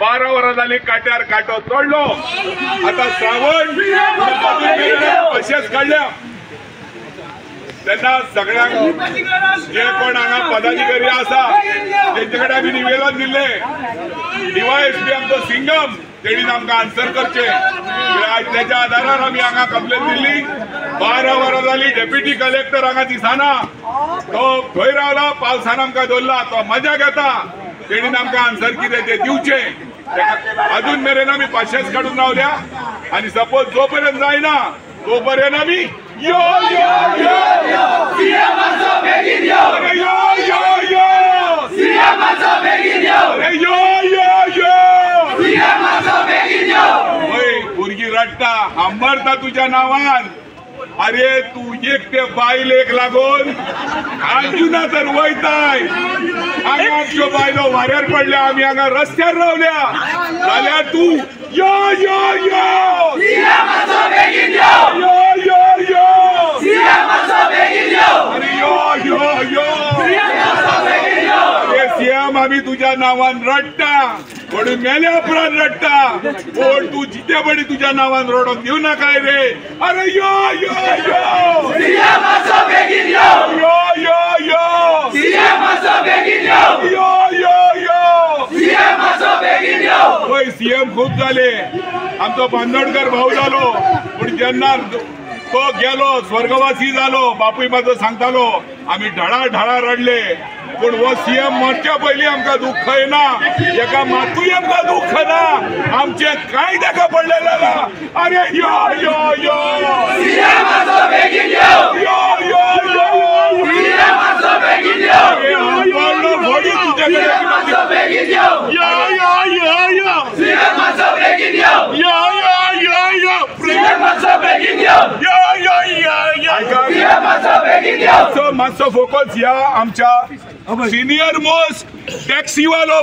12 वरां जाली काट्यार काटो चढलो। आता श्रावण अशेंच काडल्या तेन्ना सगळ्यांक जे कोण हांगा पदाधिकारी आसा तेंचे कडेन आमी निवेदन दिल्ले डीवायएसपी आमचो सिंगम तेणीन आमकां आन्सर करचे। आज त्याच्या आधारार आमी हांगा कंप्लेन दिल्ली। 12 वरां जाली डेप्युटी कलेक्टर हांगा दिसना, तो खंय रावला, पावसान आमकां दवरला, तो मजा घेता। तेणीन आमकां आन्सर कितें ते दिवचे। अजून मेरेन आमी पाशेंच काडून रावल्या आनी सपोज जो पर्यंत जायना तो पर्यंत आमी यो यो यो सीएमाचो बेगीन यो यो यो यो सीएमाचो बेगीन यो यो यो यो सीएमाचो बेगीन यो। ओय भुरगीं रडटा, हांबरता तुज्या नांवान। अरे तू एकटे बायलेक लागून अंजुना तर वयताय, हांगा आमच्यो बायलो वाऱ्यार पडल्या, आमी हांगा रस्त्यार रावल्या, जाल्यार तू यो यो यो सीएमाचो बेगीन यो यो यो यो सीएमाचो बेगीन यो अरे यो यो यो सीएमाचो बेगीन यो। अरे सीएम आमी तुज्या नांवान रडटा, कोणी मेल्या उपरांत रडटा, पण तू जिते बडी तुज्या नांवान रडोंक दिव नाकाय रे। अरे यो यो यो सीएमाचो बेगीन यो यो यो यो सीएमाचो बेगीन यो यो यो यो सीएमाचो बेगीन यो। होय सीएम खूप झाले, आमचो बांदोडकर भाऊ जालो, पण जेन्ना तो गेलो स्वर्गवासी जालो, बापूय माझो सांगतालो आमी ढळा ढळा रडले, पण वो सीएम मरच्या पयलीं आमकां दुःख येना, एका मातूय आमकां दुःख ना, आमचे कांय ताका पडलेले ना। अरे यो यो यो सीएमाचो बेगीन यो यो यो यो सीएमाचो बेगीन यो फोडी तुझ्याकडे सीएमाचो बेगीन यो यो यो यो यो सीएमाचो बेगीन यो यो यो यो यो सीएमाचो बेगीन यो यो यो यो यो सीएमाचो बेगीन यो। मातसो फोकस ह्या आमच्या सिनियर मोस्ट टॅक्सीवालो